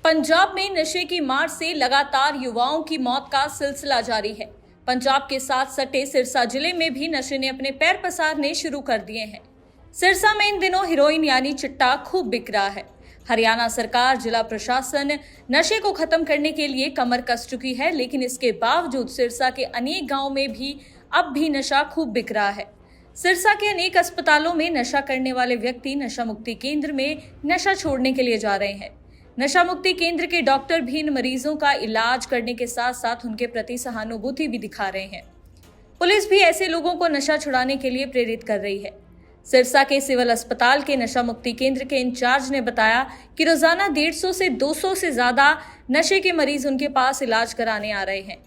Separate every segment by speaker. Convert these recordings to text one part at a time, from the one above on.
Speaker 1: पंजाब में नशे की मार से लगातार युवाओं की मौत का सिलसिला जारी है। पंजाब के साथ सटे सिरसा जिले में भी नशे ने अपने पैर पसारने शुरू कर दिए हैं। सिरसा में इन दिनों हीरोइन यानी चिट्टा खूब बिक रहा है। हरियाणा सरकार, जिला प्रशासन नशे को खत्म करने के लिए कमर कस चुकी है, लेकिन इसके बावजूद सिरसा के अनेक गांवों में भी अब भी नशा खूब बिक रहा है। सिरसा के अनेक अस्पतालों में नशा करने वाले व्यक्ति नशा मुक्ति केंद्र में नशा छोड़ने के लिए जा रहे हैं। नशा मुक्ति केंद्र के डॉक्टर भी इन मरीजों का इलाज करने के साथ साथ उनके प्रति सहानुभूति भी दिखा रहे हैं। पुलिस भी ऐसे लोगों को नशा छुड़ाने के लिए प्रेरित कर रही है। सिरसा के सिविल अस्पताल के नशा मुक्ति केंद्र के इंचार्ज ने बताया कि रोजाना 150 से 200 से ज्यादा नशे के मरीज उनके पास इलाज कराने आ रहे हैं,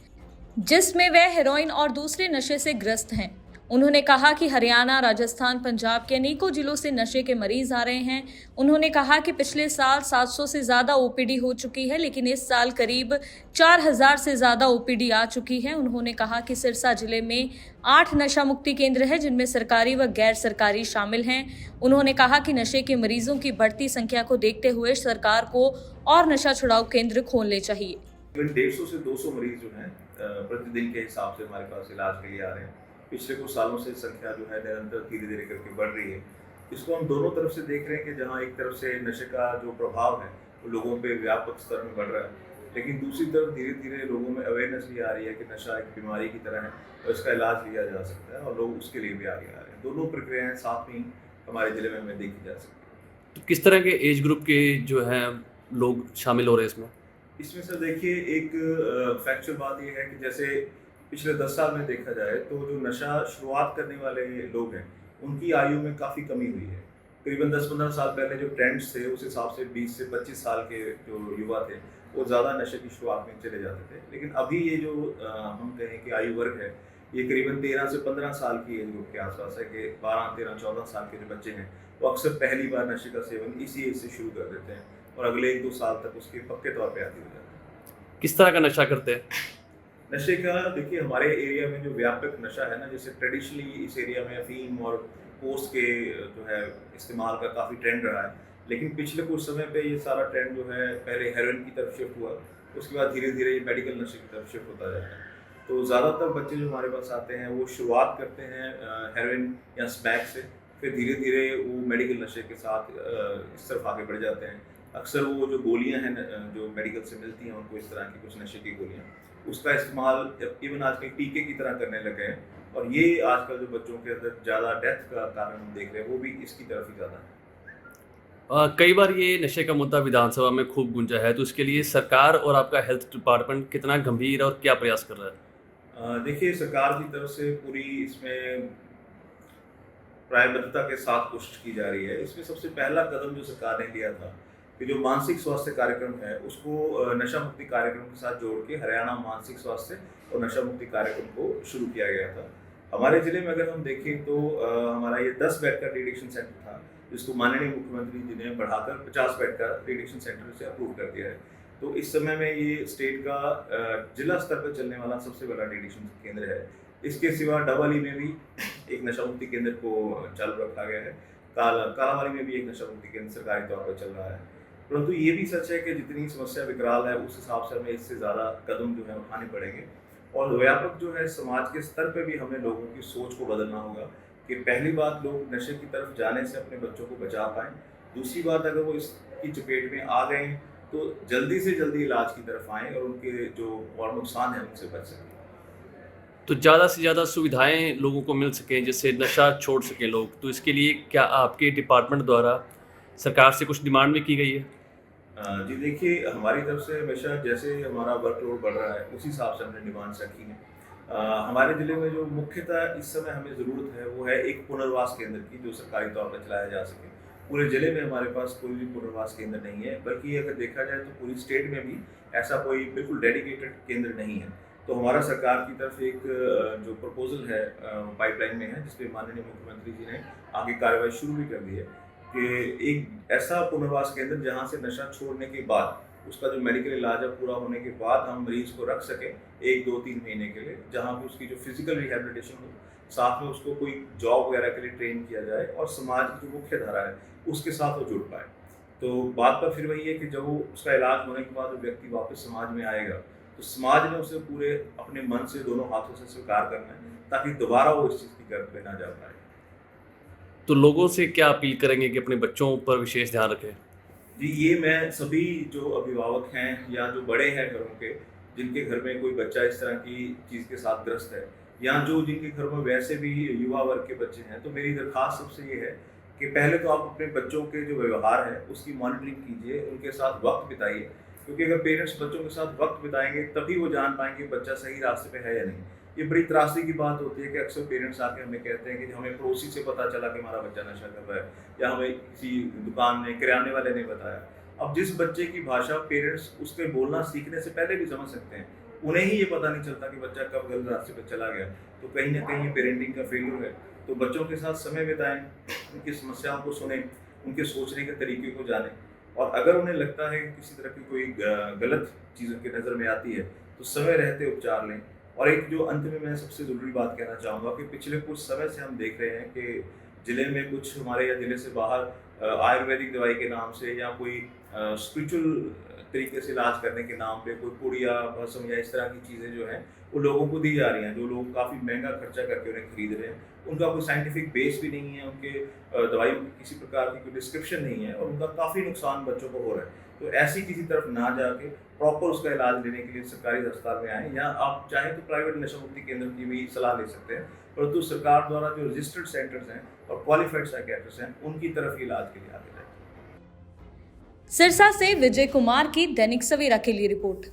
Speaker 1: जिसमें वे हेरोइन और दूसरे नशे से ग्रस्त हैं। उन्होंने कहा कि हरियाणा, राजस्थान, पंजाब के अनेकों जिलों से नशे के मरीज आ रहे हैं। उन्होंने कहा कि पिछले साल 700 से ज्यादा ओपीडी हो चुकी है, लेकिन इस साल करीब 4000 से ज्यादा ओपीडी आ चुकी है। उन्होंने कहा कि सिरसा जिले में 8 नशा मुक्ति केंद्र है, जिनमें सरकारी व गैर सरकारी शामिल हैं। उन्होंने कहा कि नशे के मरीजों की बढ़ती संख्या को देखते हुए सरकार को और नशा छुड़ाऊ केंद्र खोलने चाहिए।
Speaker 2: 150 से 200 मरीज जो हैं प्रतिदिन के हिसाब से हमारे पास इलाज के लिए आ रहे हैं। पिछले कुछ सालों से संख्या जो है निरंतर धीरे धीरे करके बढ़ रही है। इसको हम दोनों तरफ से देख रहे हैं कि जहाँ एक तरफ से नशे का जो प्रभाव है वो लोगों पे व्यापक स्तर में बढ़ रहा है, लेकिन दूसरी तरफ धीरे धीरे लोगों में अवेयरनेस भी आ रही है कि नशा एक बीमारी की तरह है और इसका इलाज लिया जा सकता है, और लोग उसके लिए भी आगे आ रहे हैं। दोनों प्रक्रियाएं साथ में हमारे जिले में देखी जा सकती है।
Speaker 3: तो किस तरह के एज ग्रुप के जो है लोग शामिल हो रहे हैं
Speaker 2: इसमें सर देखिए, एक फैक्चुअल बात यह है कि जैसे पिछले 10 साल में देखा जाए तो जो नशा शुरुआत करने वाले लोग हैं उनकी आयु में काफ़ी कमी हुई है। करीबन 10-15 साल पहले जो ट्रेंड्स थे उस हिसाब से 20 से 25 साल के जो युवा थे वो ज़्यादा नशे की शुरुआत में चले जाते थे, लेकिन अभी ये जो हम कहें कि आयु वर्ग है ये करीबन 13 से 15 साल की एज ग्रुप के आसपास है कि 12, 13, 14 साल के जो बच्चे हैं वो अक्सर पहली बार नशे का सेवन इसी एज से शुरू कर देते हैं और अगले 1-2 साल तक उसके पक्के तौर पर आती हो जाते हैं।
Speaker 3: किस तरह का नशा करते हैं?
Speaker 2: नशे का देखिए, हमारे एरिया में जो व्यापक नशा है ना, जैसे ट्रेडिशनली इस एरिया में अफीम और पोस्ट के जो है इस्तेमाल का काफ़ी ट्रेंड रहा है, लेकिन पिछले कुछ समय पे ये सारा ट्रेंड जो है पहले हेरोइन की तरफ शिफ्ट हुआ, उसके बाद धीरे धीरे ये मेडिकल नशे की तरफ शिफ्ट होता जाता है। तो ज़्यादातर बच्चे जो हमारे पास आते हैं वो शुरुआत करते हैं हेरोइन या स्मैक से, फिर धीरे धीरे वो मेडिकल नशे के साथ इस तरफ आगे बढ़ जाते हैं। अक्सर वो जो गोलियां हैं जो मेडिकल से मिलती हैं उनको, इस तरह की कुछ नशे की गोलियां, उसका इस्तेमाल इवन आजकल टीके की तरह करने लगे हैं, और ये आजकल जो बच्चों के अंदर ज़्यादा डेथ का कारण हम देख रहे हैं वो भी इसकी तरफ ही ज़्यादा है।
Speaker 3: कई बार ये नशे का मुद्दा विधानसभा में खूब गूंजा है, तो इसके लिए सरकार और आपका हेल्थ डिपार्टमेंट कितना गंभीर और क्या प्रयास कर रहा है?
Speaker 2: देखिए, सरकार की तरफ से पूरी इसमें प्रायबद्धता के साथ कोशिश की जा रही है। इसमें सबसे पहला कदम जो सरकार ने लिया था कि जो मानसिक स्वास्थ्य कार्यक्रम है उसको नशा मुक्ति कार्यक्रम के साथ जोड़ के हरियाणा मानसिक स्वास्थ्य और नशा मुक्ति कार्यक्रम को शुरू किया गया था। हमारे ज़िले में अगर हम देखें तो हमारा ये 10 बेड का डिएडिक्शन सेंटर था, जिसको माननीय मुख्यमंत्री जी ने बढ़ाकर 50 बेड का डिएडिक्शन सेंटर से अप्रूव कर दिया है। तो इस समय में ये स्टेट का जिला स्तर पर चलने वाला सबसे बड़ा डिएडिक्शन केंद्र है। इसके सिवा डबल में भी एक नशा मुक्ति केंद्र को चालू रखा गया है। कालावाली में भी एक नशा मुक्ति केंद्र सरकारी तौर पर चल रहा है। परंतु ये भी सच है कि जितनी समस्या विकराल है उस हिसाब से हमें इससे ज़्यादा कदम जो है उठाने पड़ेंगे, और व्यापक जो है समाज के स्तर पे भी हमें लोगों की सोच को बदलना होगा कि पहली बात, लोग नशे की तरफ जाने से अपने बच्चों को बचा पाएँ। दूसरी बात, अगर वो इसकी चपेट में आ गए तो जल्दी से जल्दी इलाज की तरफ आएँ और उनके जो और नुकसान है उनसे बच सकें।
Speaker 3: तो ज़्यादा से ज़्यादा सुविधाएं लोगों को मिल सकें जिससे नशा छोड़ सकें लोग, तो इसके लिए क्या आपके डिपार्टमेंट द्वारा सरकार से कुछ डिमांड भी की गई है?
Speaker 2: जी देखिए, हमारी तरफ से हमेशा जैसे हमारा वर्कलोड बढ़ रहा है उसी हिसाब से हमने डिमांड्स रखी हैं। हमारे ज़िले में जो मुख्यतः इस समय हमें ज़रूरत है वो है एक पुनर्वास केंद्र की, जो सरकारी तौर पर चलाया जा सके। पूरे ज़िले में हमारे पास कोई भी पुनर्वास केंद्र नहीं है, बल्कि अगर देखा जाए तो पूरी स्टेट में भी ऐसा कोई बिल्कुल डेडिकेटेड केंद्र नहीं है। तो हमारा सरकार की तरफ एक जो प्रपोजल है पाइपलाइन में है, जिसपे माननीय मुख्यमंत्री जी ने आगे कार्रवाई शुरू भी कर दी है कि एक ऐसा पुनर्वास केंद्र जहां से नशा छोड़ने के बाद उसका जो मेडिकल इलाज है पूरा होने के बाद हम मरीज को रख सकें 1-2-3 महीने के लिए, जहां पे उसकी जो फिजिकल रिहेबिलिटेशन हो, साथ में उसको कोई जॉब वगैरह के लिए ट्रेन किया जाए और समाज की जो मुख्य धारा है उसके साथ वो जुड़ पाए। तो बात पर फिर वही है कि जब वो उसका इलाज होने के बाद वो व्यक्ति वापस समाज में आएगा, तो समाज ने उसे पूरे अपने मन से दोनों हाथों से स्वीकार करना है, ताकि दोबारा वो इस चीज़ की गर्त में ना जा पाए।
Speaker 3: तो लोगों से क्या अपील करेंगे कि अपने बच्चों पर विशेष ध्यान रखें?
Speaker 2: जी, ये मैं सभी जो अभिभावक हैं या जो बड़े हैं घरों के, जिनके घर में कोई बच्चा इस तरह की चीज़ के साथ ग्रस्त है, या जो जिनके घर में वैसे भी युवा वर्ग के बच्चे हैं, तो मेरी दरख्वास्त सबसे ये है कि पहले तो आप अपने बच्चों के जो व्यवहार है उसकी मॉनिटरिंग कीजिए, उनके साथ वक्त बिताइए, क्योंकि अगर पेरेंट्स बच्चों के साथ वक्त बिताएंगे तभी वो जान पाएंगे बच्चा सही रास्ते पे है या नहीं। ये बड़ी त्रासदी की बात होती है कि अक्सर पेरेंट्स आके हमें कहते हैं कि हमें पड़ोसी से पता चला कि हमारा बच्चा नशा कर रहा है, या हमें किसी दुकान ने, किराने वाले ने बताया। अब जिस बच्चे की भाषा पेरेंट्स उसके बोलना सीखने से पहले भी समझ सकते हैं, उन्हें ही ये पता नहीं चलता कि बच्चा कब गलत रास्ते पर चला गया, तो कहीं ना कहीं ये पेरेंटिंग का फेल्यूर है। तो बच्चों के साथ समय बिताएं, उनकी समस्याओं को सुनें, उनके सोचने के तरीके को जानें, और अगर उन्हें लगता है कि किसी तरह की कोई गलत चीज़ उनकी नज़र में आती है, तो समय रहते उपचार लें। और एक जो अंत में मैं सबसे ज़रूरी बात कहना चाहूँगा कि पिछले कुछ समय से हम देख रहे हैं कि ज़िले में कुछ हमारे या ज़िले से बाहर आयुर्वेदिक दवाई के नाम से या कोई स्पिरिचुअल तरीके से इलाज करने के नाम पे कोई पुड़िया, भस्म या इस तरह की चीज़ें जो हैं वो लोगों को दी जा रही हैं, जो लोग काफ़ी महंगा खर्चा करके उन्हें खरीद रहे हैं। उनका कोई साइंटिफिक बेस भी नहीं है, उनके दवाइयों की किसी प्रकार की कोई डिस्क्रिप्शन नहीं है, और उनका काफ़ी नुकसान बच्चों को हो रहा है। तो ऐसी किसी तरफ ना जाके प्रॉपर उसका इलाज लेने के लिए सरकारी अस्पताल में आएँ, या आप चाहें तो प्राइवेट नशा मुक्ति केंद्र की भी सलाह ले सकते हैं, परंतु सरकार द्वारा जो रजिस्टर्ड सेंटर्स हैं और क्वालिफाइड साइकियाट्रिस्ट हैं, उनकी तरफ ही इलाज के लिए आगे जाएं।
Speaker 1: सिरसा से विजय कुमार की दैनिक सवेरा के लिए रिपोर्ट।